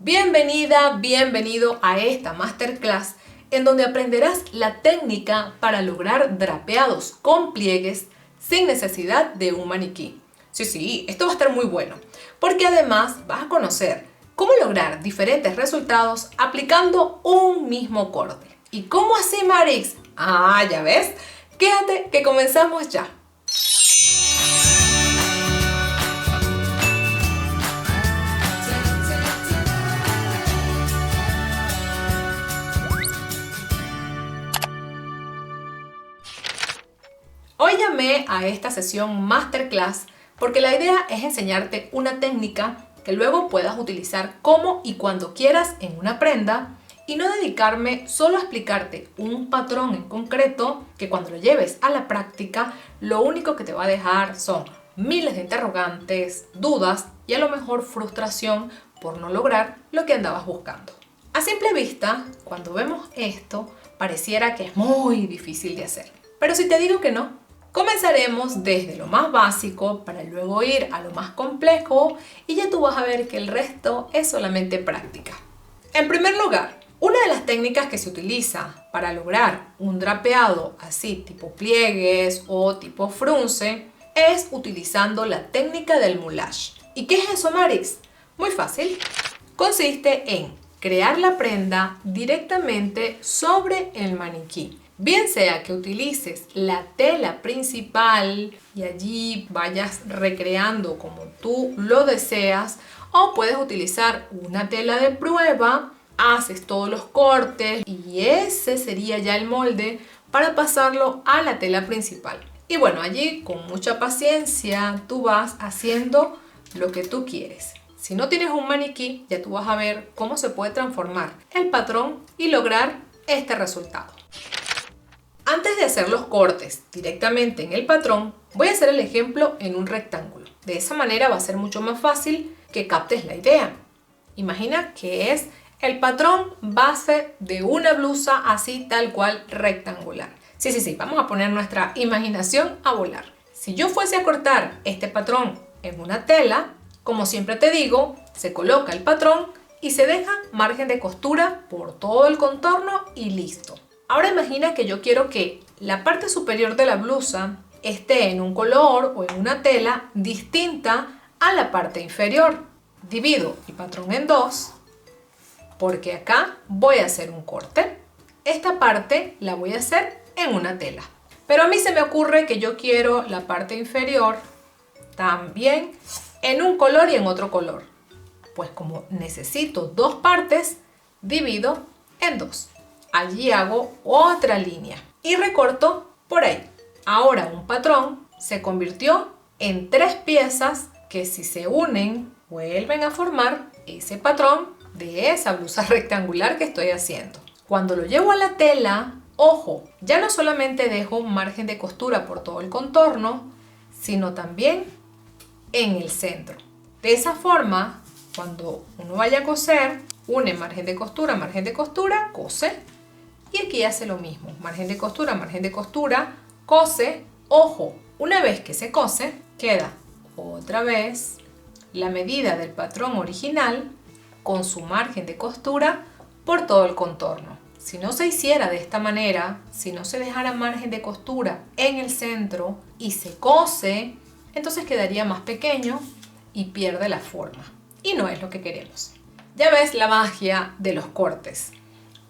Bienvenida, bienvenido a esta masterclass en donde aprenderás la técnica para lograr drapeados con pliegues sin necesidad de un maniquí. Sí, esto va a estar muy bueno, porque además vas a conocer cómo lograr diferentes resultados aplicando un mismo corte. ¿Y cómo así, Marix? Ya ves, quédate que comenzamos ya. Hoy llamé a esta sesión Masterclass porque la idea es enseñarte una técnica que luego puedas utilizar como y cuando quieras en una prenda y no dedicarme solo a explicarte un patrón en concreto que cuando lo lleves a la práctica lo único que te va a dejar son miles de interrogantes, dudas y a lo mejor frustración por no lograr lo que andabas buscando. A simple vista, cuando vemos esto, pareciera que es muy difícil de hacer. Pero si te digo que no, comenzaremos desde lo más básico para luego ir a lo más complejo y ya tú vas a ver que el resto es solamente práctica. En primer lugar, una de las técnicas que se utiliza para lograr un drapeado así tipo pliegues o tipo frunce es utilizando la técnica del moulage. ¿Y qué es eso, Marix? Muy fácil. Consiste en crear la prenda directamente sobre el maniquí. Bien sea que utilices la tela principal y allí vayas recreando como tú lo deseas, o puedes utilizar una tela de prueba, haces todos los cortes y ese sería ya el molde para pasarlo a la tela principal. Y bueno, allí con mucha paciencia tú vas haciendo lo que tú quieres. Si no tienes un maniquí, ya tú vas a ver cómo se puede transformar el patrón y lograr este resultado. Antes de hacer los cortes directamente en el patrón, voy a hacer el ejemplo en un rectángulo. De esa manera va a ser mucho más fácil que captes la idea. Imagina que es el patrón base de una blusa así tal cual rectangular. Sí, vamos a poner nuestra imaginación a volar. Si yo fuese a cortar este patrón en una tela, como siempre te digo, se coloca el patrón y se deja margen de costura por todo el contorno y listo. Ahora imagina que yo quiero que la parte superior de la blusa esté en un color o en una tela distinta a la parte inferior. Divido el patrón en dos porque acá voy a hacer un corte. Esta parte la voy a hacer en una tela. Pero a mí se me ocurre que yo quiero la parte inferior también en un color y en otro color. Pues como necesito dos partes, divido en dos. Allí hago otra línea y recorto por ahí. Ahora un patrón se convirtió en tres piezas que si se unen vuelven a formar ese patrón de esa blusa rectangular que estoy haciendo. Cuando lo llevo a la tela, ojo, ya no solamente dejo un margen de costura por todo el contorno, sino también en el centro. De esa forma, cuando uno vaya a coser, une margen de costura, cose. Y aquí hace lo mismo, margen de costura, cose. Ojo, una vez que se cose, queda otra vez la medida del patrón original con su margen de costura por todo el contorno. Si no se hiciera de esta manera, si no se dejara margen de costura en el centro y se cose, entonces quedaría más pequeño y pierde la forma. Y no es lo que queremos. Ya ves la magia de los cortes.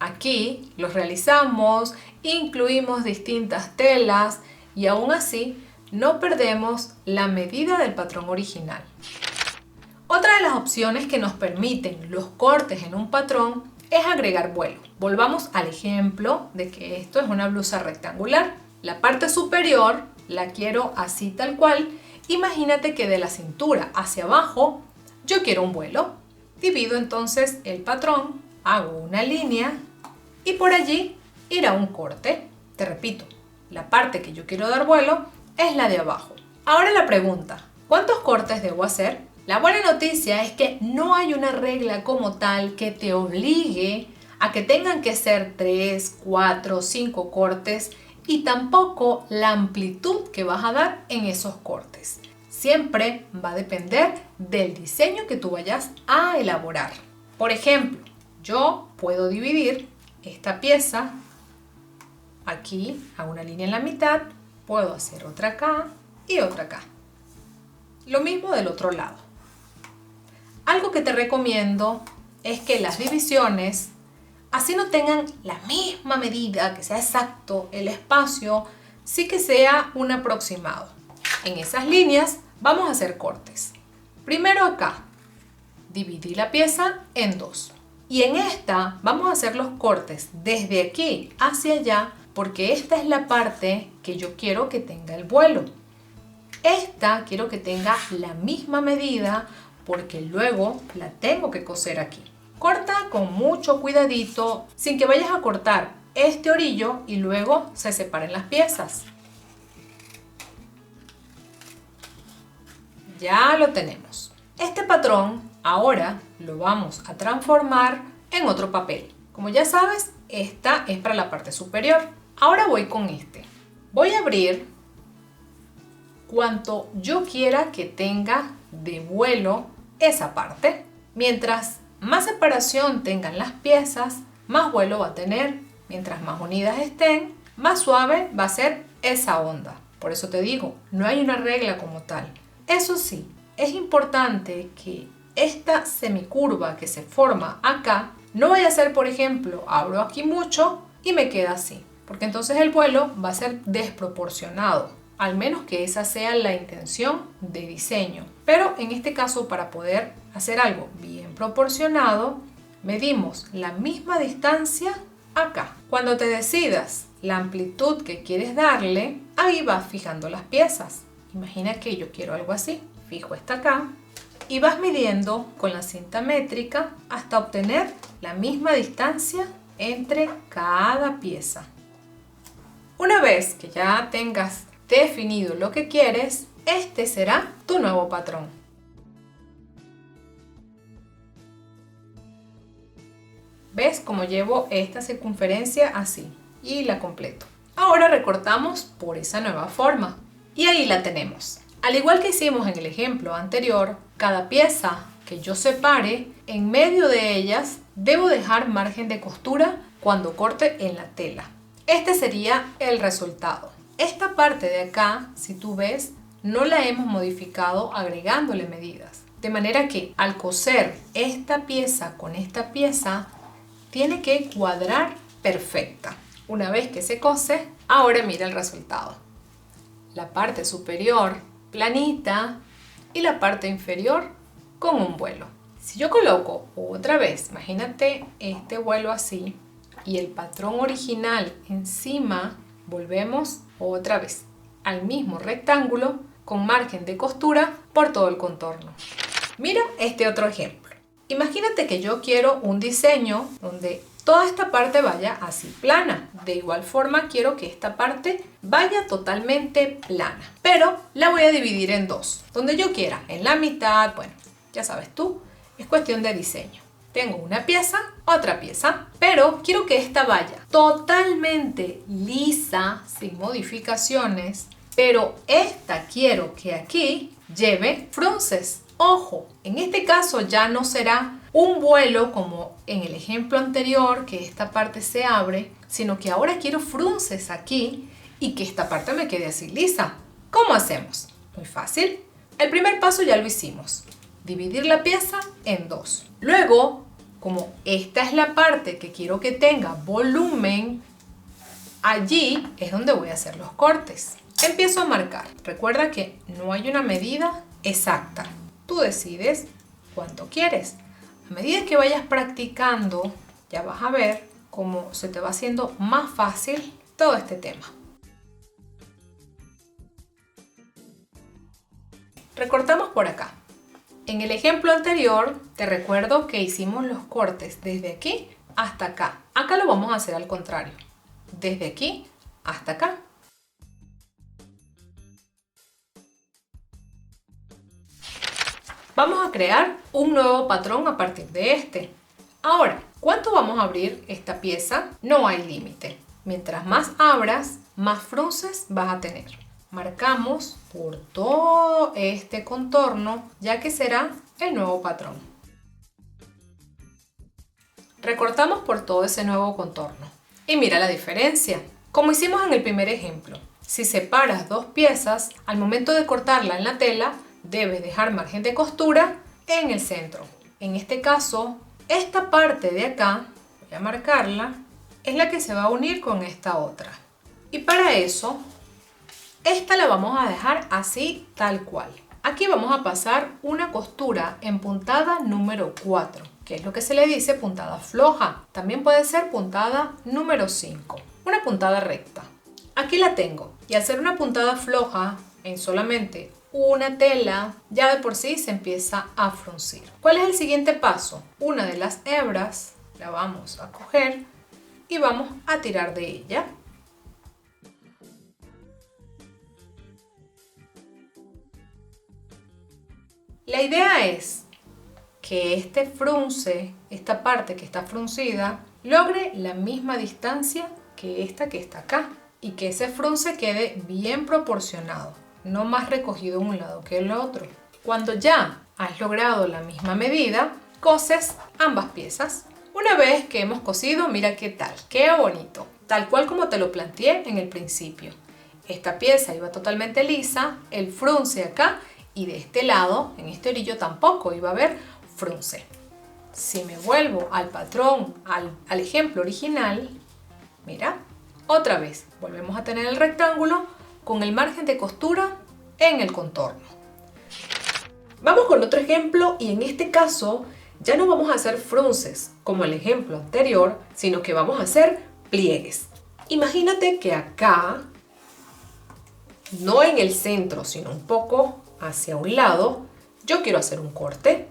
Aquí los realizamos, incluimos distintas telas y aún así no perdemos la medida del patrón original. Otra de las opciones que nos permiten los cortes en un patrón es agregar vuelo. Volvamos al ejemplo de que esto es una blusa rectangular. La parte superior la quiero así tal cual. Imagínate que de la cintura hacia abajo yo quiero un vuelo. Divido entonces el patrón, hago una línea y por allí irá un corte. Te repito, la parte que yo quiero dar vuelo es la de abajo. Ahora la pregunta, ¿cuántos cortes debo hacer? La buena noticia es que no hay una regla como tal que te obligue a que tengan que ser 3, 4, 5 cortes y tampoco la amplitud que vas a dar en esos cortes. Siempre va a depender del diseño que tú vayas a elaborar. Por ejemplo, yo puedo dividir esta pieza aquí a una línea en la mitad, puedo hacer otra acá y otra acá. Lo mismo del otro lado. Algo que te recomiendo es que las divisiones, así no tengan la misma medida, que sea exacto el espacio, sí que sea un aproximado. En esas líneas vamos a hacer cortes. Primero acá, dividí la pieza en dos. Y en esta vamos a hacer los cortes desde aquí hacia allá, porque esta es la parte que yo quiero que tenga el vuelo. Esta quiero que tenga la misma medida porque luego la tengo que coser aquí. Corta con mucho cuidadito, sin que vayas a cortar este orillo y luego se separen las piezas. Ya lo tenemos. Este patrón ahora lo vamos a transformar en otro papel. Como ya sabes, esta es para la parte superior. Ahora voy con este. Voy a abrir cuanto yo quiera que tenga de vuelo esa parte. Mientras más separación tengan las piezas, más vuelo va a tener. Mientras más unidas estén, más suave va a ser esa onda. Por eso te digo, no hay una regla como tal. Eso sí, es importante que esta semicurva que se forma acá no vaya a ser, por ejemplo, abro aquí mucho y me queda así, porque entonces el vuelo va a ser desproporcionado, al menos que esa sea la intención de diseño. Pero en este caso, para poder hacer algo bien proporcionado, medimos la misma distancia acá. Cuando te decidas la amplitud que quieres darle, ahí vas fijando las piezas. Imagina que yo quiero algo así, fijo esta acá y vas midiendo con la cinta métrica hasta obtener la misma distancia entre cada pieza. Una vez que ya tengas definido lo que quieres, este será tu nuevo patrón. ¿Ves cómo llevo esta circunferencia así? Y la completo. Ahora recortamos por esa nueva forma. Y ahí la tenemos. Al igual que hicimos en el ejemplo anterior, cada pieza que yo separe, en medio de ellas debo dejar margen de costura cuando corte en la tela. Este sería el resultado. Esta parte de acá, si tú ves, no la hemos modificado agregándole medidas. De manera que al coser esta pieza con esta pieza, tiene que cuadrar perfecta. Una vez que se cose, ahora mira el resultado. La parte superior planita y la parte inferior con un vuelo. Si yo coloco otra vez, imagínate este vuelo así y el patrón original encima, volvemos otra vez al mismo rectángulo con margen de costura por todo el contorno. Mira este otro ejemplo. Imagínate que yo quiero un diseño donde toda esta parte vaya así plana. De igual forma quiero que esta parte vaya totalmente plana. Pero la voy a dividir en dos. Donde yo quiera, en la mitad, bueno, ya sabes tú, es cuestión de diseño. Tengo una pieza, otra pieza, pero quiero que esta vaya totalmente lisa, sin modificaciones. Pero esta quiero que aquí lleve frunces. Ojo, en este caso ya no será un vuelo como en el ejemplo anterior, que esta parte se abre, sino que ahora quiero frunces aquí y que esta parte me quede así lisa. ¿Cómo hacemos? Muy fácil. El primer paso ya lo hicimos. Dividir la pieza en dos. Luego, como esta es la parte que quiero que tenga volumen, allí es donde voy a hacer los cortes. Empiezo a marcar. Recuerda que no hay una medida exacta. Tú decides cuánto quieres. A medida que vayas practicando, ya vas a ver cómo se te va haciendo más fácil todo este tema. Recortamos por acá. En el ejemplo anterior, te recuerdo que hicimos los cortes desde aquí hasta acá. Acá lo vamos a hacer al contrario. Desde aquí hasta acá. Vamos a crear un nuevo patrón a partir de este. Ahora, ¿cuánto vamos a abrir esta pieza? No hay límite. Mientras más abras, más frunces vas a tener. Marcamos por todo este contorno, ya que será el nuevo patrón. recortamos por todo ese nuevo contorno. Y mira la diferencia. Como hicimos en el primer ejemplo, si separas dos piezas, al momento de cortarla en la tela, debes dejar margen de costura en el centro. En este caso, esta parte de acá, voy a marcarla, es la que se va a unir con esta otra. Y para eso, esta la vamos a dejar así tal cual. Aquí vamos a pasar una costura en puntada número 4, que es lo que se le dice puntada floja. También puede ser puntada número 5, una puntada recta. Aquí la tengo. Y al hacer una puntada floja en solamente una tela, ya de por sí se empieza a fruncir. ¿Cuál es el siguiente paso? Una de las hebras la vamos a coger y vamos a tirar de ella. La idea es que este frunce, esta parte que está fruncida, logre la misma distancia que esta que está acá y que ese frunce quede bien proporcionado, no más recogido un lado que el otro. Cuando ya has logrado la misma medida, coses ambas piezas. Una vez que hemos cosido, mira qué tal, qué bonito, tal cual como te lo planteé en el principio. Esta pieza iba totalmente lisa, el frunce acá, y de este lado, en este orillo tampoco iba a haber frunce. Si me vuelvo al patrón, al ejemplo original, mira, otra vez volvemos a tener el rectángulo con el margen de costura en el contorno. Vamos con otro ejemplo y en este caso ya no vamos a hacer frunces como el ejemplo anterior, sino que vamos a hacer pliegues. Imagínate que acá, no en el centro, sino un poco hacia un lado, yo quiero hacer un corte.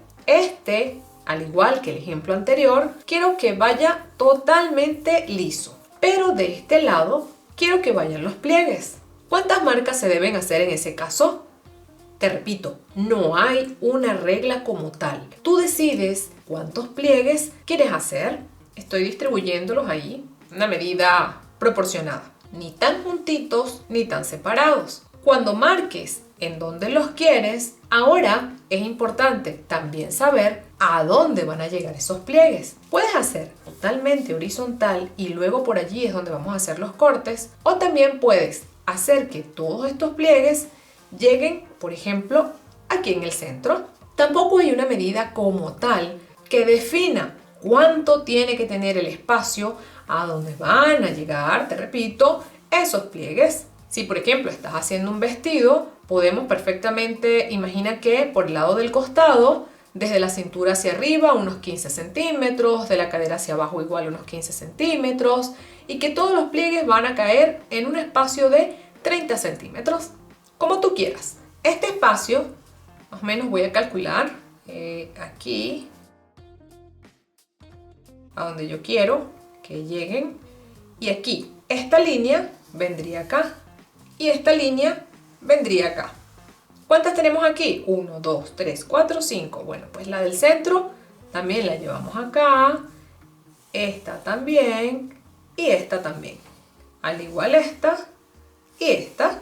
Al igual que el ejemplo anterior, quiero que vaya totalmente liso, pero de este lado quiero que vayan los pliegues. ¿Cuántas marcas se deben hacer en ese caso? Te repito, no hay una regla como tal. Tú decides cuántos pliegues quieres hacer. Estoy distribuyéndolos ahí, una medida proporcionada, ni tan juntitos ni tan separados. Cuando marques en dónde los quieres, ahora es importante también saber a dónde van a llegar esos pliegues. Puedes hacer totalmente horizontal y luego por allí es donde vamos a hacer los cortes, o también puedes hacer que todos estos pliegues lleguen, por ejemplo, aquí en el centro. Tampoco hay una medida como tal que defina cuánto tiene que tener el espacio a donde van a llegar, te repito, esos pliegues. Si por ejemplo estás haciendo un vestido, podemos perfectamente, imagina que por el lado del costado, desde la cintura hacia arriba unos 15 centímetros, de la cadera hacia abajo igual unos 15 centímetros, y que todos los pliegues van a caer en un espacio de 30 centímetros, como tú quieras. Este espacio, más o menos voy a calcular aquí, a donde yo quiero que lleguen, y aquí, esta línea vendría acá. Y esta línea vendría acá. ¿Cuántas tenemos aquí? 1, 2, 3, 4, 5. Bueno, pues la del centro también la llevamos acá. Esta también. Y esta también. Al igual esta y esta.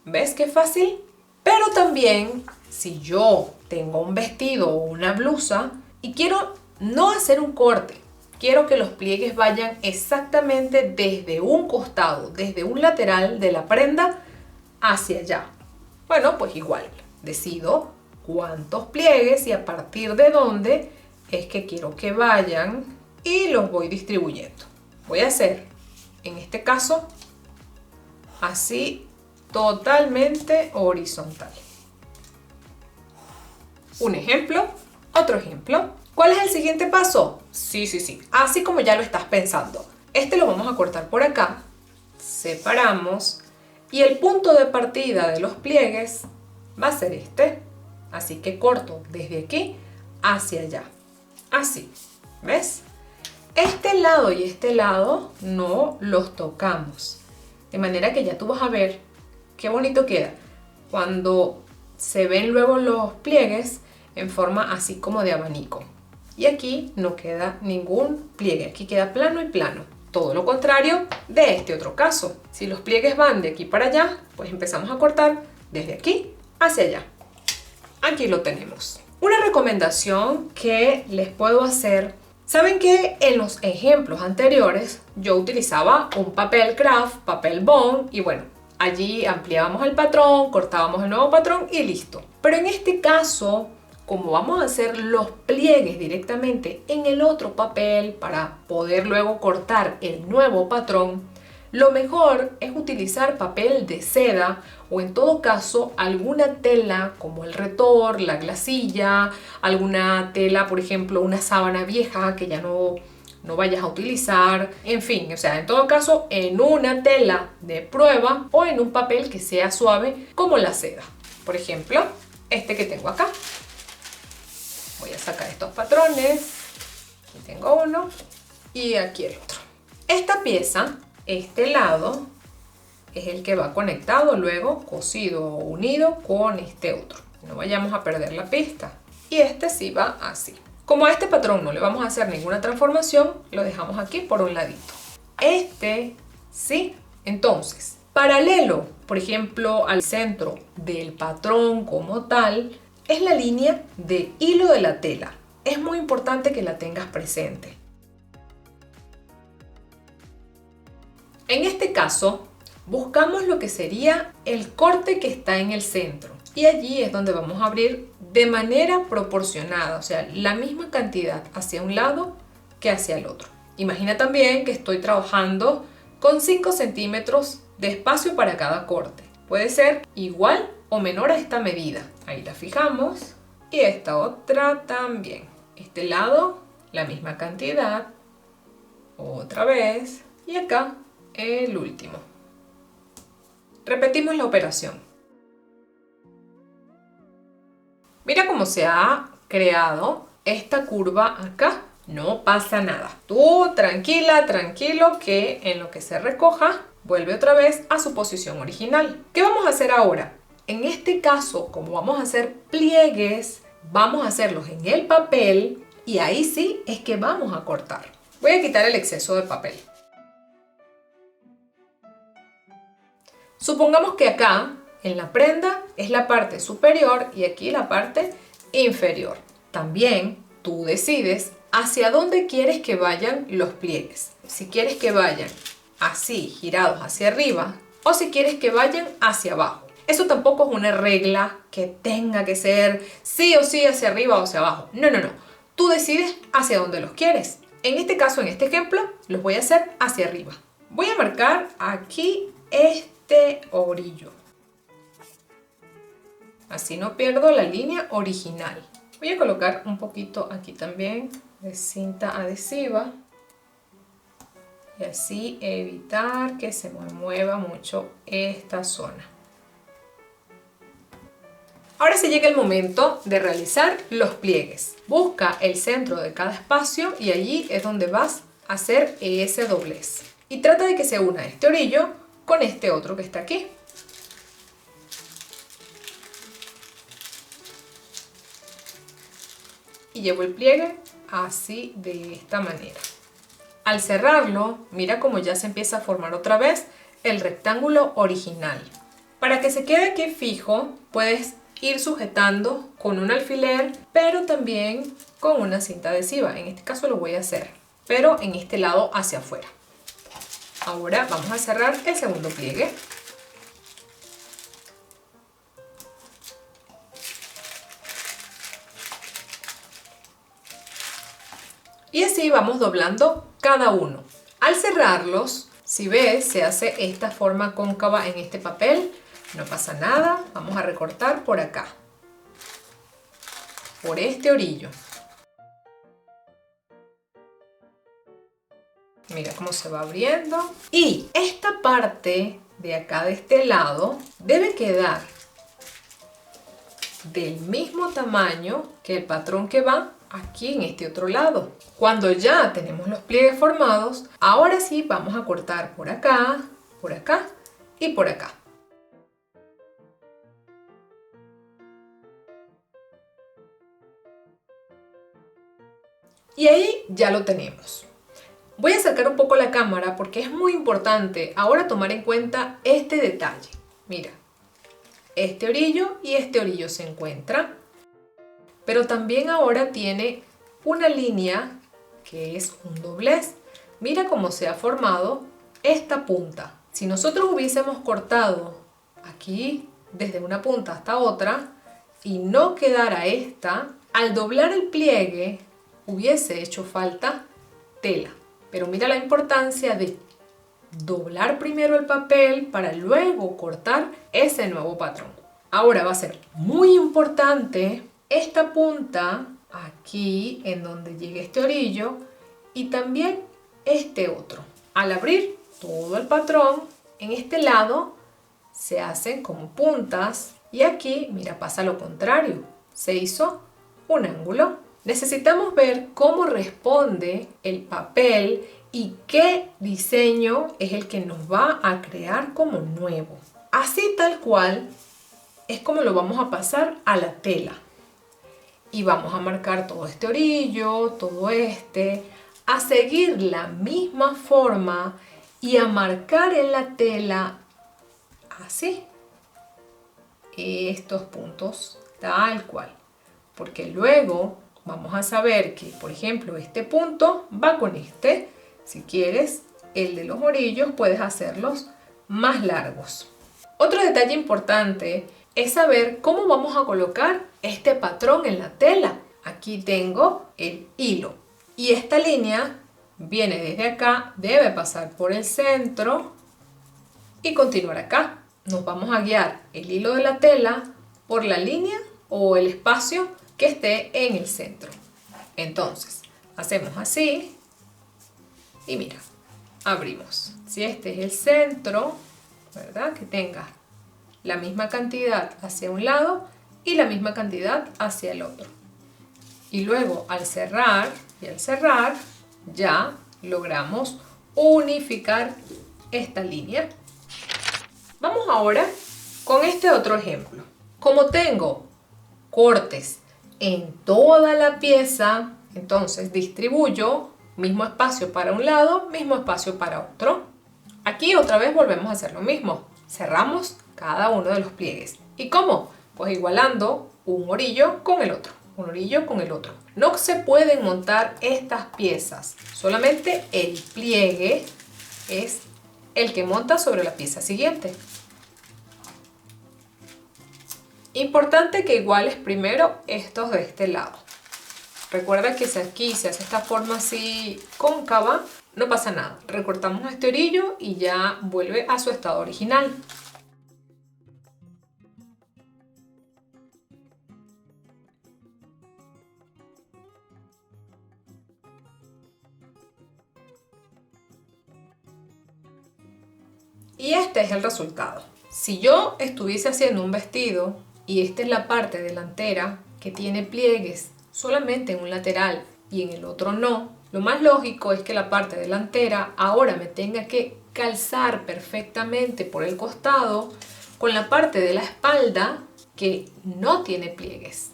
¿Ves qué fácil? Pero también, si yo tengo un vestido o una blusa y quiero no hacer un corte, quiero que los pliegues vayan exactamente desde un costado, desde un lateral de la prenda hacia allá. Bueno, pues igual, decido cuántos pliegues y a partir de dónde es que quiero que vayan y los voy distribuyendo. Voy a hacer, en este caso, así totalmente horizontal. Un ejemplo, otro ejemplo. ¿Cuál es el siguiente paso? Sí, así como ya lo estás pensando. Este lo vamos a cortar por acá, separamos y el punto de partida de los pliegues va a ser este. Así que corto desde aquí hacia allá, así, ¿ves? Este lado y este lado no los tocamos, de manera que ya tú vas a ver qué bonito queda cuando se ven luego los pliegues en forma así como de abanico. Y aquí no queda ningún pliegue, aquí queda plano y plano. Todo lo contrario de este otro caso. Si los pliegues van de aquí para allá, pues empezamos a cortar desde aquí hacia allá. Aquí lo tenemos. Una recomendación que les puedo hacer Saben que en los ejemplos anteriores yo utilizaba un papel craft, papel bond y bueno, allí ampliábamos el patrón, cortábamos el nuevo patrón y listo. Pero en este caso, como vamos a hacer los pliegues directamente en el otro papel para poder luego cortar el nuevo patrón, lo mejor es utilizar papel de seda o en todo caso alguna tela como el retor, la glasilla, alguna tela, por ejemplo, una sábana vieja que ya no vayas a utilizar, en fin, o sea, en todo caso en una tela de prueba o en un papel que sea suave como la seda. Por ejemplo, este que tengo acá. Voy a sacar estos patrones. Aquí tengo uno y aquí el otro. Esta pieza, este lado, es el que va conectado luego, cosido o unido con este otro. No vayamos a perder la pista. Y este sí va así. Como a este patrón no le vamos a hacer ninguna transformación, lo dejamos aquí por un ladito. Este sí. Entonces, paralelo, por ejemplo, al centro del patrón como tal, es la línea de hilo de la tela. Es muy importante que la tengas presente. En este caso, buscamos lo que sería el corte que está en el centro. Y allí es donde vamos a abrir de manera proporcionada, o sea, la misma cantidad hacia un lado que hacia el otro. Imagina también que estoy trabajando con 5 centímetros de espacio para cada corte. Puede ser igual o menor a esta medida. Ahí la fijamos y esta otra también. Este lado, la misma cantidad, otra vez y acá el último. Repetimos la operación. Mira cómo se ha creado esta curva acá. No pasa nada. Tú tranquila, tranquilo, que en lo que se recoja, vuelve otra vez a su posición original. ¿Qué vamos a hacer ahora? En este caso, como vamos a hacer pliegues, vamos a hacerlos en el papel y ahí sí es que vamos a cortar. Voy a quitar el exceso de papel. Supongamos que acá, en la prenda, es la parte superior y aquí la parte inferior. También tú decides hacia dónde quieres que vayan los pliegues. Si quieres que vayan así, girados hacia arriba, o si quieres que vayan hacia abajo. Eso tampoco es una regla que tenga que ser sí o sí hacia arriba o hacia abajo. No, no, no. Tú decides hacia dónde los quieres. En este caso, en este ejemplo, los voy a hacer hacia arriba. Voy a marcar aquí este orillo. Así no pierdo la línea original. Voy a colocar un poquito aquí también de cinta adhesiva. Y así evitar que se me mueva mucho esta zona. Ahora sí llega el momento de realizar los pliegues. Busca el centro de cada espacio y allí es donde vas a hacer ese doblez. Y trata de que se una este orillo con este otro que está aquí. Y llevo el pliegue así de esta manera. Al cerrarlo, mira cómo ya se empieza a formar otra vez el rectángulo original. Para que se quede aquí fijo, puedes ir sujetando con un alfiler, pero también con una cinta adhesiva. En este caso lo voy a hacer, pero en este lado hacia afuera. Ahora vamos a cerrar el segundo pliegue. Y así vamos doblando cada uno. Al cerrarlos, si ves, se hace esta forma cóncava en este papel. No pasa nada, vamos a recortar por acá, por este orillo. Mira cómo se va abriendo. Y esta parte de acá de este lado debe quedar del mismo tamaño que el patrón que va aquí en este otro lado. Cuando ya tenemos los pliegues formados, ahora sí vamos a cortar por acá y por acá. Y ahí ya lo tenemos. Voy a sacar un poco la cámara porque es muy importante ahora tomar en cuenta este detalle. Mira, este orillo y este orillo se encuentran, pero también ahora tiene una línea que es un doblez. Mira cómo se ha formado esta punta. Si nosotros hubiésemos cortado aquí desde una punta hasta otra y no quedara esta, al doblar el pliegue hubiese hecho falta tela. Pero mira la importancia de doblar primero el papel para luego cortar ese nuevo patrón. Ahora va a ser muy importante esta punta aquí en donde llegue este orillo y también este otro. Al abrir todo el patrón, en este lado se hacen como puntas y aquí, mira, pasa lo contrario. Se hizo un ángulo. Necesitamos ver cómo responde el papel y qué diseño es el que nos va a crear como nuevo. Así tal cual es como lo vamos a pasar a la tela. Y vamos a marcar todo este orillo, todo este, a seguir la misma forma y a marcar en la tela así estos puntos tal cual, porque luego vamos a saber que, por ejemplo, este punto va con este. Si quieres el de los orillos, puedes hacerlos más largos. Otro detalle importante es saber cómo vamos a colocar este patrón en la tela. Aquí tengo el hilo y esta línea viene desde acá, debe pasar por el centro y continuar acá. Nos vamos a guiar el hilo de la tela por la línea o el espacio que esté en el centro. Entonces, hacemos así y mira, abrimos. Si este es el centro, ¿verdad? Que tenga la misma cantidad hacia un lado y la misma cantidad hacia el otro. Y luego al cerrar ya logramos unificar esta línea. Vamos ahora con este otro ejemplo. Como tengo cortes en toda la pieza, entonces distribuyo mismo espacio para un lado, mismo espacio para otro. Aquí otra vez volvemos a hacer lo mismo. Cerramos cada uno de los pliegues. ¿Y cómo? Pues igualando un orillo con el otro, un orillo con el otro. No se pueden montar estas piezas, solamente el pliegue es el que monta sobre la pieza siguiente. Importante que iguales primero estos de este lado. Recuerda que si aquí se hace esta forma así cóncava, no pasa nada. Recortamos este orillo y ya vuelve a su estado original. Y este es el resultado. Si yo estuviese haciendo un vestido y esta es la parte delantera que tiene pliegues solamente en un lateral y en el otro no, lo más lógico es que la parte delantera ahora me tenga que calzar perfectamente por el costado con la parte de la espalda que no tiene pliegues.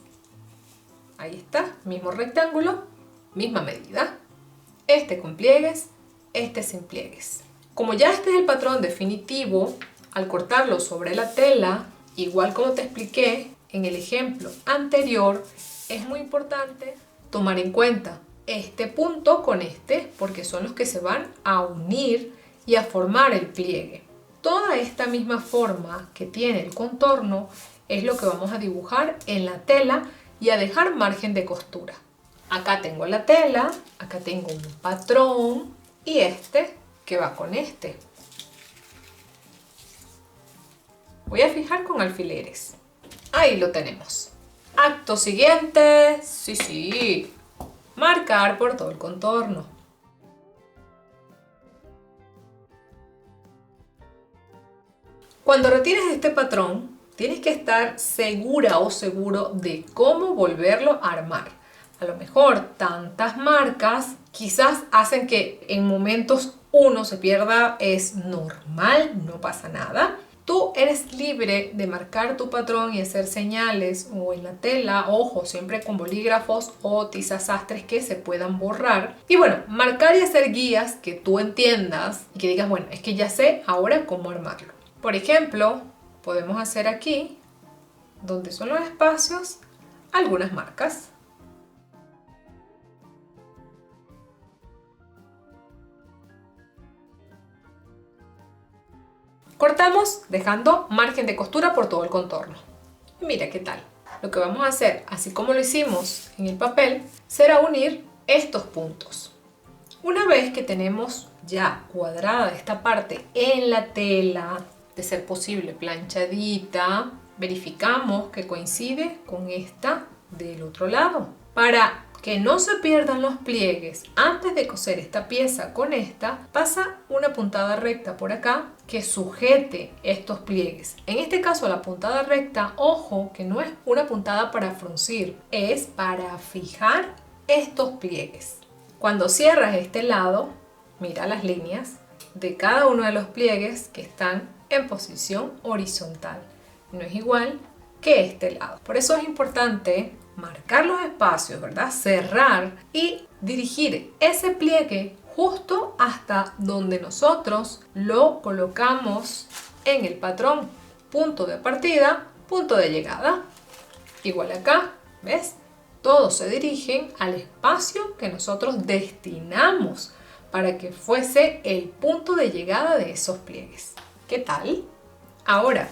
Ahí está, mismo rectángulo, misma medida. Este con pliegues, este sin pliegues. Como ya este es el patrón definitivo, al cortarlo sobre la tela, igual como te expliqué en el ejemplo anterior, es muy importante tomar en cuenta este punto con este, porque son los que se van a unir y a formar el pliegue. Toda esta misma forma que tiene el contorno es lo que vamos a dibujar en la tela y a dejar margen de costura. Acá tengo la tela, acá tengo un patrón y este que va con este. Voy a fijar con alfileres. Ahí lo tenemos. Acto siguiente, sí, marcar por todo el contorno. Cuando retires este patrón, tienes que estar segura o seguro de cómo volverlo a armar. A lo mejor tantas marcas quizás hacen que en momentos uno se pierda, es normal, no pasa nada. Tú eres libre de marcar tu patrón y hacer señales o en la tela, ojo, siempre con bolígrafos o tizas sastres que se puedan borrar. Y bueno, marcar y hacer guías que tú entiendas y que digas, bueno, es que ya sé ahora cómo armarlo. Por ejemplo, podemos hacer aquí, donde son los espacios, algunas marcas. Cortamos dejando margen de costura por todo el contorno. Y mira qué tal. Lo que vamos a hacer, así como lo hicimos en el papel, será unir estos puntos. Una vez que tenemos ya cuadrada esta parte en la tela, de ser posible planchadita, verificamos que coincide con esta del otro lado. Para que no se pierdan los pliegues, antes de coser esta pieza con esta, pasa una puntada recta por acá que sujete estos pliegues. En este caso la puntada recta, ojo, que no es una puntada para fruncir, es para fijar estos pliegues. Cuando cierras este lado, mira las líneas de cada uno de los pliegues que están en posición horizontal. No es igual que este lado. Por eso es importante marcar los espacios, ¿verdad? Cerrar y dirigir ese pliegue justo hasta donde nosotros lo colocamos en el patrón. Punto de partida, punto de llegada. Igual acá, ¿ves? Todos se dirigen al espacio que nosotros destinamos para que fuese el punto de llegada de esos pliegues. ¿Qué tal? Ahora,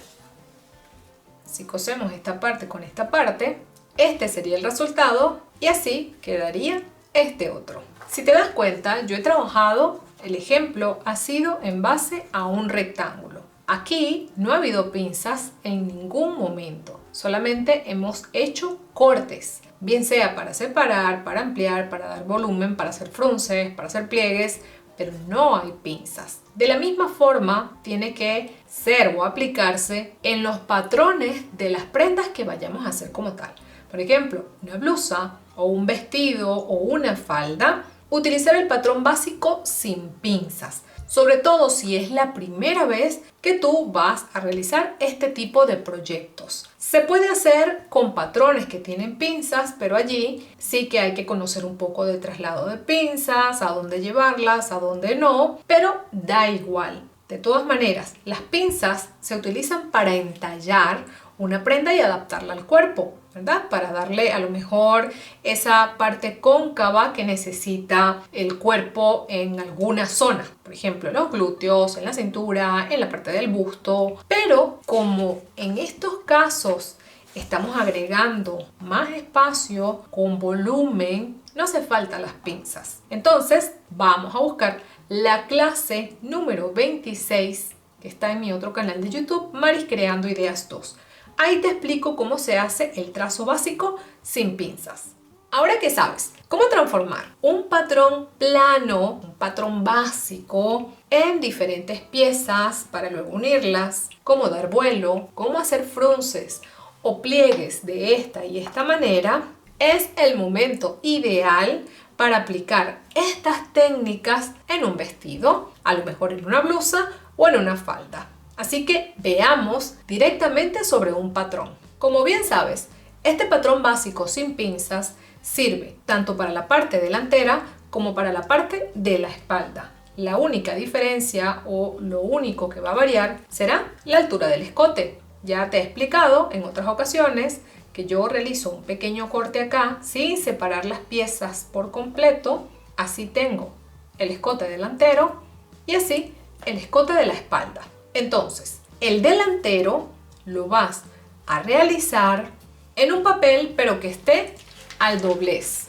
si cosemos esta parte con esta parte, este sería el resultado y así quedaría este otro. Si te das cuenta, yo he trabajado, el ejemplo ha sido en base a un rectángulo. Aquí no ha habido pinzas en ningún momento, solamente hemos hecho cortes, bien sea para separar, para ampliar, para dar volumen, para hacer frunces, para hacer pliegues, pero no hay pinzas. De la misma forma tiene que ser o aplicarse en los patrones de las prendas que vayamos a hacer como tal. Por ejemplo, una blusa o un vestido o una falda, utilizar el patrón básico sin pinzas. Sobre todo si es la primera vez que tú vas a realizar este tipo de proyectos. Se puede hacer con patrones que tienen pinzas, pero allí sí que hay que conocer un poco de traslado de pinzas, a dónde llevarlas, a dónde no, pero da igual. De todas maneras, las pinzas se utilizan para entallar una prenda y adaptarla al cuerpo, ¿verdad? Para darle a lo mejor esa parte cóncava que necesita el cuerpo en alguna zona. Por ejemplo, en los glúteos, en la cintura, en la parte del busto. Pero como en estos casos estamos agregando más espacio con volumen, no hace falta las pinzas. Entonces, vamos a buscar la clase número 26 que está en mi otro canal de YouTube, Maris Creando Ideas 2. Ahí te explico cómo se hace el trazo básico sin pinzas. Ahora que sabes cómo transformar un patrón plano, un patrón básico, en diferentes piezas para luego unirlas, cómo dar vuelo, cómo hacer frunces o pliegues de esta y esta manera, es el momento ideal para aplicar estas técnicas en un vestido, a lo mejor en una blusa o en una falda. Así que veamos directamente sobre un patrón. Como bien sabes, este patrón básico sin pinzas sirve tanto para la parte delantera como para la parte de la espalda. La única diferencia o lo único que va a variar será la altura del escote. Ya te he explicado en otras ocasiones que yo realizo un pequeño corte acá sin separar las piezas por completo. Así tengo el escote delantero y así el escote de la espalda. Entonces, el delantero lo vas a realizar en un papel, pero que esté al doblez,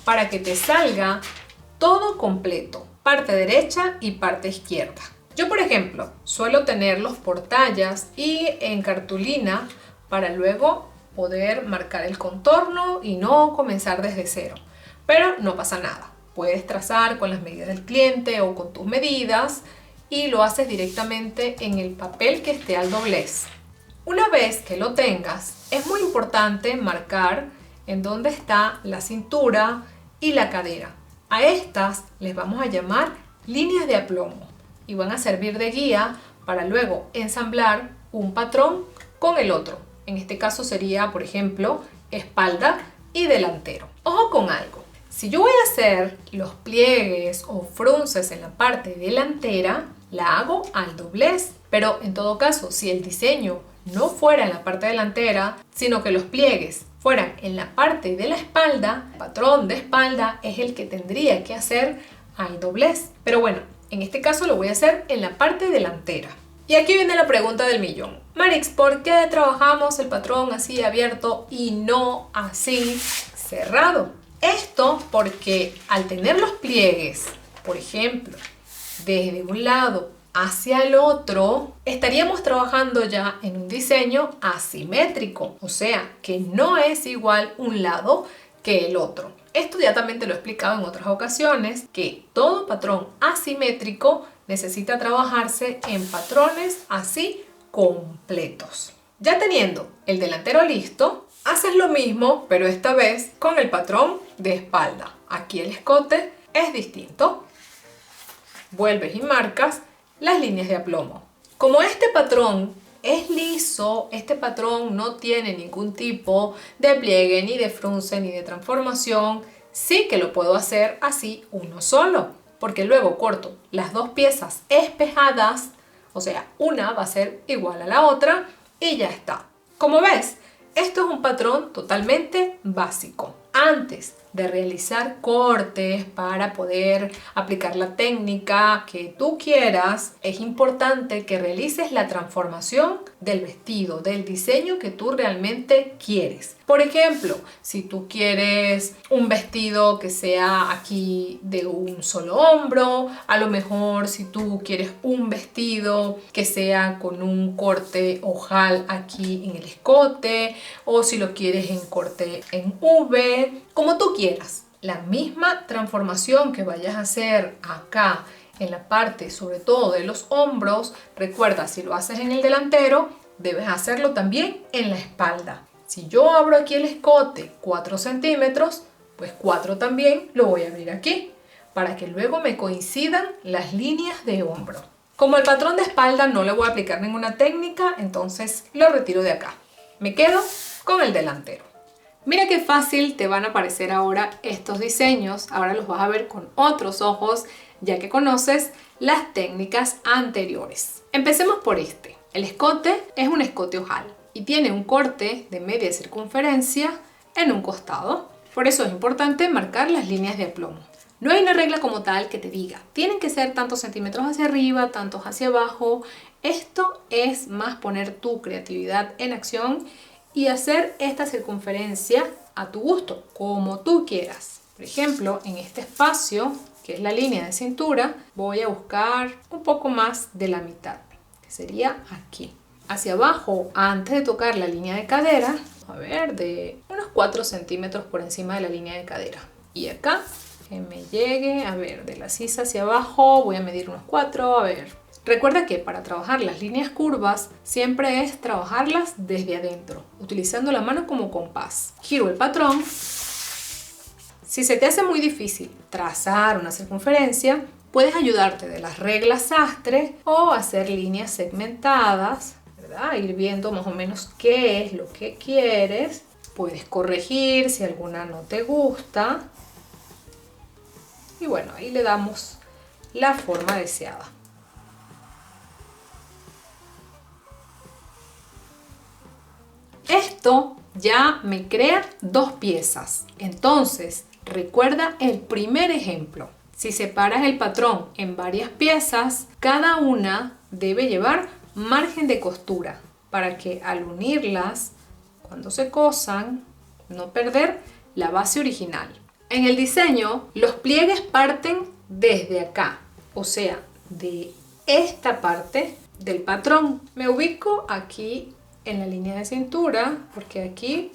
para que te salga todo completo, parte derecha y parte izquierda. Yo, por ejemplo, suelo tenerlos por tallas y en cartulina para luego poder marcar el contorno y no comenzar desde cero. Pero no pasa nada, puedes trazar con las medidas del cliente o con tus medidas y lo haces directamente en el papel que esté al doblez. Una vez que lo tengas, es muy importante marcar en dónde está la cintura y la cadera. A estas les vamos a llamar líneas de aplomo y van a servir de guía para luego ensamblar un patrón con el otro. En este caso sería, por ejemplo, espalda y delantero. Ojo con algo. Si yo voy a hacer los pliegues o frunces en la parte delantera, la hago al doblez, pero en todo caso, si el diseño no fuera en la parte delantera, sino que los pliegues fueran en la parte de la espalda, el patrón de espalda es el que tendría que hacer al doblez. Pero bueno, en este caso lo voy a hacer en la parte delantera. Y aquí viene la pregunta del millón. Marix, ¿por qué trabajamos el patrón así abierto y no así cerrado? Esto porque al tener los pliegues, por ejemplo, desde un lado hacia el otro, estaríamos trabajando ya en un diseño asimétrico, o sea, que no es igual un lado que el otro. Esto ya también te lo he explicado en otras ocasiones, que todo patrón asimétrico necesita trabajarse en patrones así completos. Ya teniendo el delantero listo, haces lo mismo, pero esta vez con el patrón de espalda. Aquí el escote es distinto. Vuelves y marcas las líneas de aplomo. Como este patrón es liso, este patrón no tiene ningún tipo de pliegue, ni de frunce, ni de transformación, sí que lo puedo hacer así uno solo, porque luego corto las dos piezas espejadas, o sea, una va a ser igual a la otra y ya está. Como ves, esto es un patrón totalmente básico. Antes de realizar cortes para poder aplicar la técnica que tú quieras, es importante que realices la transformación del vestido, del diseño que tú realmente quieres. Por ejemplo, si tú quieres un vestido que sea aquí de un solo hombro, a lo mejor si tú quieres un vestido que sea con un corte ojal aquí en el escote, o si lo quieres en corte en V, como tú quieras. La misma transformación que vayas a hacer acá en la parte sobre todo de los hombros, recuerda, si lo haces en el delantero, debes hacerlo también en la espalda. Si yo abro aquí el escote 4 centímetros, pues 4 también lo voy a abrir aquí, para que luego me coincidan las líneas de hombro. Como el patrón de espalda no le voy a aplicar ninguna técnica, entonces lo retiro de acá. Me quedo con el delantero. Mira qué fácil te van a parecer ahora estos diseños. Ahora los vas a ver con otros ojos, ya que conoces las técnicas anteriores. Empecemos por este. El escote es un escote ojal y tiene un corte de media circunferencia en un costado. Por eso es importante marcar las líneas de aplomo. No hay una regla como tal que te diga, tienen que ser tantos centímetros hacia arriba, tantos hacia abajo. Esto es más poner tu creatividad en acción y hacer esta circunferencia a tu gusto, como tú quieras. Por ejemplo, en este espacio, que es la línea de cintura, voy a buscar un poco más de la mitad, que sería aquí. Hacia abajo, antes de tocar la línea de cadera, a ver, de unos 4 centímetros por encima de la línea de cadera. Y acá, que me llegue, a ver, de la sisa hacia abajo, voy a medir unos 4, a ver. Recuerda que para trabajar las líneas curvas siempre es trabajarlas desde adentro, utilizando la mano como compás. Giro el patrón. Si se te hace muy difícil trazar una circunferencia, puedes ayudarte de las reglas sastre o hacer líneas segmentadas, ¿verdad? Ir viendo más o menos qué es lo que quieres. Puedes corregir si alguna no te gusta. Y bueno, ahí le damos la forma deseada. Esto ya me crea dos piezas. Entonces, recuerda el primer ejemplo. Si separas el patrón en varias piezas, cada una debe llevar margen de costura para que al unirlas, cuando se cosan, no perder la base original. En el diseño, los pliegues parten desde acá, o sea, de esta parte del patrón. Me ubico aquí en la línea de cintura porque aquí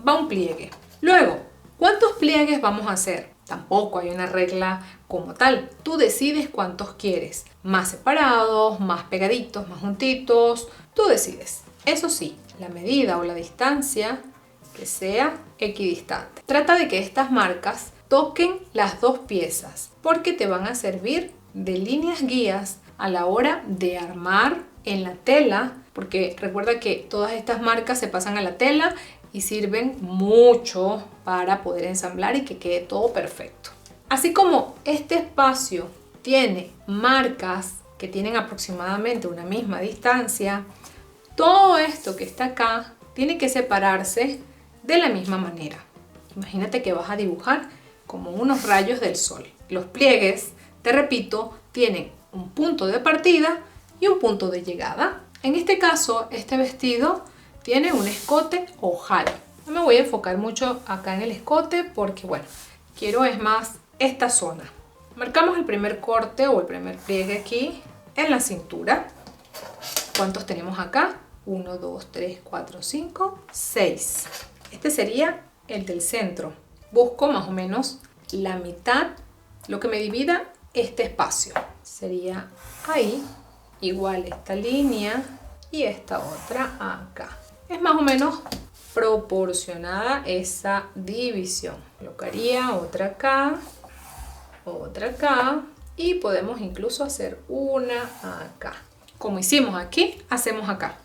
va un pliegue. Luego, ¿cuántos pliegues vamos a hacer? Tampoco hay una regla como tal. Tú decides cuántos quieres. Más separados, más pegaditos, más juntitos. Tú decides. Eso sí, la medida o la distancia que sea equidistante. Trata de que estas marcas toquen las dos piezas porque te van a servir de líneas guías a la hora de armar en la tela, porque recuerda que todas estas marcas se pasan a la tela y sirven mucho para poder ensamblar y que quede todo perfecto. Así como este espacio tiene marcas que tienen aproximadamente una misma distancia, todo esto que está acá tiene que separarse de la misma manera. Imagínate que vas a dibujar como unos rayos del sol. Los pliegues, te repito, tienen un punto de partida y un punto de llegada. En este caso, este vestido tiene un escote ojal. No me voy a enfocar mucho acá en el escote porque, bueno, quiero es más esta zona. Marcamos el primer corte o el primer pliegue aquí en la cintura. ¿Cuántos tenemos acá? 1, 2, 3, 4, 5, 6. Este sería el del centro. Busco más o menos la mitad, lo que me divida este espacio. Sería ahí, igual esta línea y esta otra acá. Es más o menos proporcionada esa división. Colocaría otra acá y podemos incluso hacer una acá. Como hicimos aquí, hacemos acá.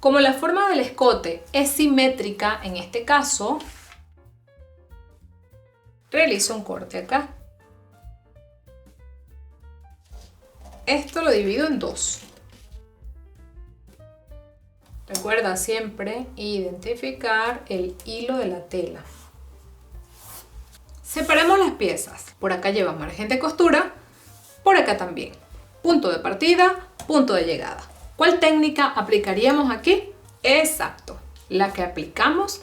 Como la forma del escote es simétrica en este caso, realizo un corte acá. Esto lo divido en dos. Recuerda siempre identificar el hilo de la tela. Separemos las piezas. Por acá lleva margen de costura, por acá también. Punto de partida, punto de llegada. ¿Cuál técnica aplicaríamos aquí? Exacto, la que aplicamos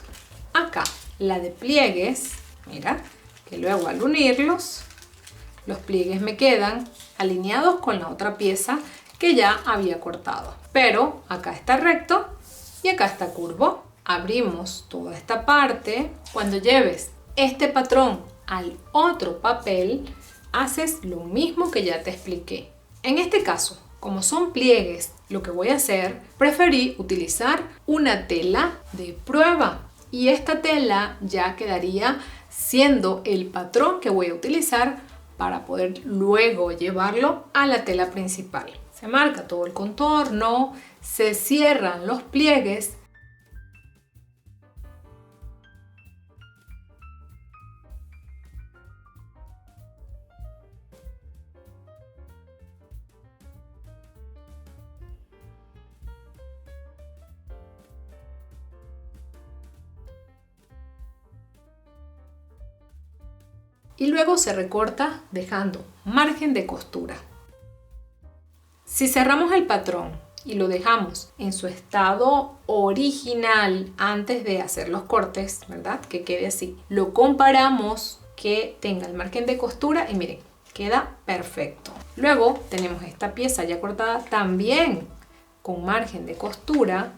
acá, la de pliegues. Mira, que luego al unirlos, los pliegues me quedan alineados con la otra pieza que ya había cortado. Pero acá está recto y acá está curvo. Abrimos toda esta parte. Cuando lleves este patrón al otro papel, haces lo mismo que ya te expliqué. En este caso, como son pliegues, lo que voy a hacer, preferí utilizar una tela de prueba. Y esta tela ya quedaría siendo el patrón que voy a utilizar para poder luego llevarlo a la tela principal. Se marca todo el contorno, se cierran los pliegues. Y luego se recorta dejando margen de costura. Si cerramos el patrón y lo dejamos en su estado original antes de hacer los cortes, ¿verdad? Que quede así. Lo comparamos, que tenga el margen de costura y miren, queda perfecto. Luego tenemos esta pieza ya cortada también con margen de costura.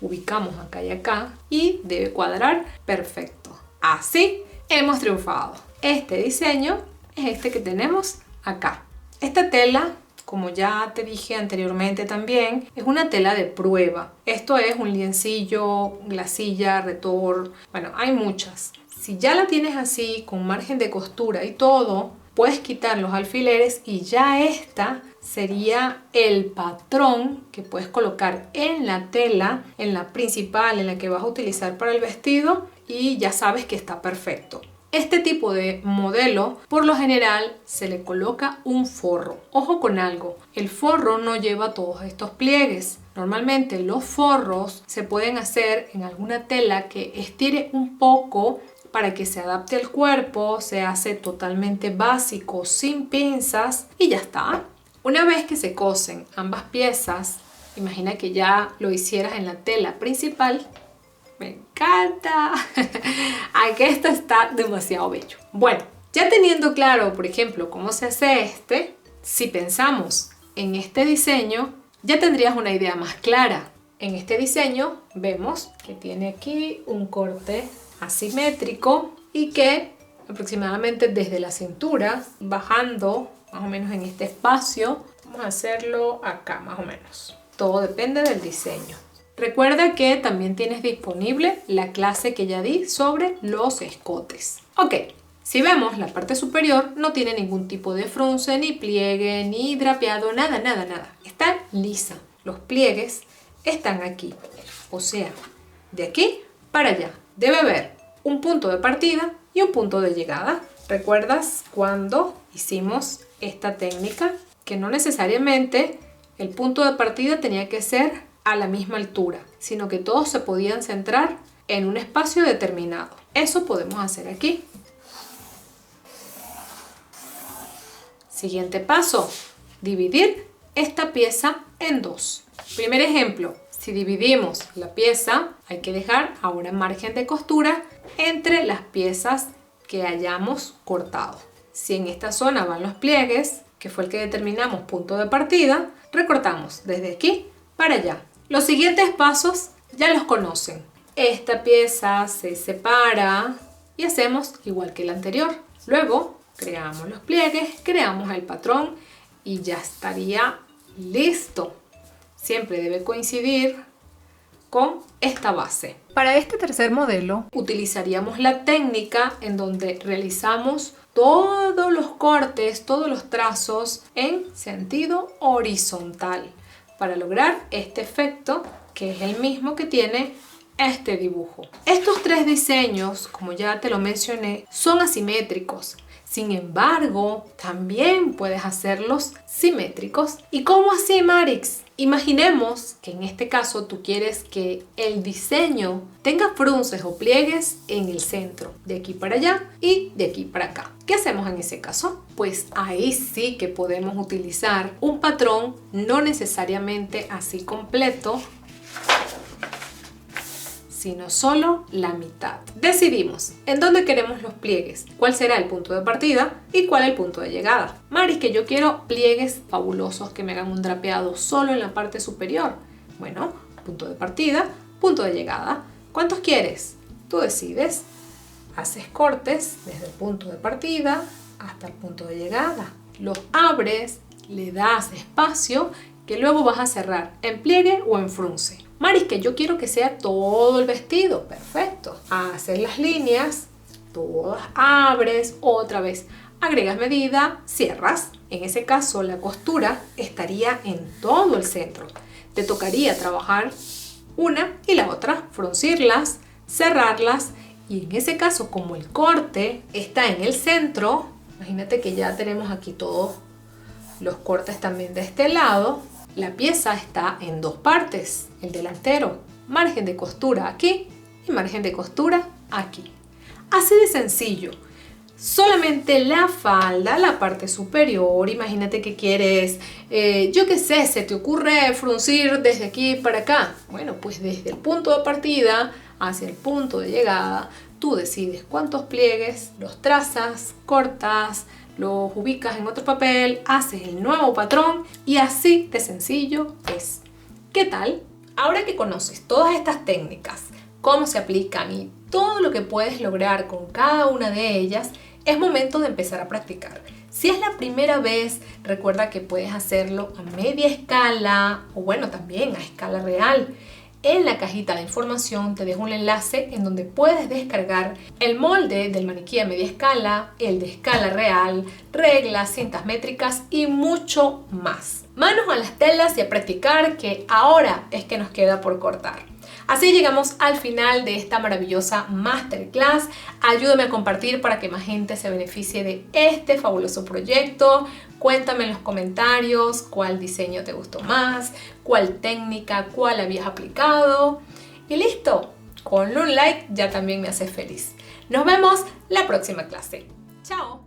Ubicamos acá y acá y debe cuadrar perfecto. Así hemos triunfado. Este diseño es este que tenemos acá. Esta tela, como ya te dije anteriormente también, es una tela de prueba. Esto es un liencillo, glasilla, retor, bueno, hay muchas. Si ya la tienes así, con margen de costura y todo, puedes quitar los alfileres y ya esta sería el patrón que puedes colocar en la tela, en la principal, en la que vas a utilizar para el vestido, y ya sabes que está perfecto. Este tipo de modelo, por lo general, se le coloca un forro. Ojo con algo, el forro no lleva todos estos pliegues. Normalmente los forros se pueden hacer en alguna tela que estire un poco para que se adapte al cuerpo, se hace totalmente básico, sin pinzas y ya está. Una vez que se cosen ambas piezas, imagina que ya lo hicieras en la tela principal. Me encanta. Ay, que esto está demasiado bello. Bueno, ya teniendo claro, por ejemplo, cómo se hace este, si pensamos en este diseño, ya tendrías una idea más clara. En este diseño vemos que tiene aquí un corte asimétrico y que aproximadamente desde la cintura, bajando más o menos en este espacio, vamos a hacerlo acá más o menos. Todo depende del diseño. Recuerda que también tienes disponible la clase que ya di sobre los escotes. Ok, si vemos la parte superior no tiene ningún tipo de frunce, ni pliegue, ni drapeado, nada. Está lisa. Los pliegues están aquí. O sea, de aquí para allá. Debe haber un punto de partida y un punto de llegada. ¿Recuerdas cuando hicimos esta técnica? Que no necesariamente el punto de partida tenía que ser a la misma altura, sino que todos se podían centrar en un espacio determinado. Eso podemos hacer aquí. Siguiente paso, dividir esta pieza en dos. Primer ejemplo, si dividimos la pieza, hay que dejar ahora margen de costura entre las piezas que hayamos cortado. Si en esta zona van los pliegues, que fue el que determinamos punto de partida, recortamos desde aquí para allá. Los siguientes pasos ya los conocen. Esta pieza se separa y hacemos igual que el anterior. Luego creamos los pliegues, creamos el patrón y ya estaría listo. Siempre debe coincidir con esta base. Para este tercer modelo utilizaríamos la técnica en donde realizamos todos los cortes, todos los trazos en sentido horizontal para lograr este efecto que es el mismo que tiene este dibujo. Estos tres diseños, como ya te lo mencioné, son asimétricos. Sin embargo, también puedes hacerlos simétricos. ¿Y cómo así, Marix? Imaginemos que en este caso tú quieres que el diseño tenga frunces o pliegues en el centro, de aquí para allá y de aquí para acá. ¿Qué hacemos en ese caso? Pues ahí sí que podemos utilizar un patrón, no necesariamente así completo, sino solo la mitad. Decidimos en dónde queremos los pliegues, cuál será el punto de partida y cuál el punto de llegada. Maris, que yo quiero pliegues fabulosos que me hagan un drapeado solo en la parte superior. Bueno, punto de partida, punto de llegada. ¿Cuántos quieres? Tú decides. Haces cortes desde el punto de partida hasta el punto de llegada. Los abres, le das espacio que luego vas a cerrar en pliegue o en frunce. Maris, que yo quiero que sea todo el vestido. Perfecto. Haces las líneas, todas abres, otra vez agregas medida, cierras. En ese caso la costura estaría en todo el centro. Te tocaría trabajar una y la otra, fruncirlas, cerrarlas y en ese caso como el corte está en el centro, imagínate que ya tenemos aquí todos los cortes también de este lado. La pieza está en dos partes, el delantero, margen de costura aquí y margen de costura aquí. Así de sencillo. Solamente la falda, la parte superior, imagínate que quieres, yo qué sé, se te ocurre fruncir desde aquí para acá. Bueno, pues desde el punto de partida hacia el punto de llegada, tú decides cuántos pliegues, los trazas, cortas, los ubicas en otro papel, haces el nuevo patrón y así de sencillo es. ¿Qué tal? Ahora que conoces todas estas técnicas, cómo se aplican y todo lo que puedes lograr con cada una de ellas, es momento de empezar a practicar. Si es la primera vez, recuerda que puedes hacerlo a media escala o bueno, también a escala real. En la cajita de información te dejo un enlace en donde puedes descargar el molde del maniquí a media escala, el de escala real, reglas, cintas métricas y mucho más. Manos a las telas y a practicar, que ahora es que nos queda por cortar. Así llegamos al final de esta maravillosa masterclass. Ayúdame a compartir para que más gente se beneficie de este fabuloso proyecto. Cuéntame en los comentarios cuál diseño te gustó más, cuál técnica, cuál habías aplicado. Y listo, con un like ya también me haces feliz. Nos vemos la próxima clase. ¡Chao!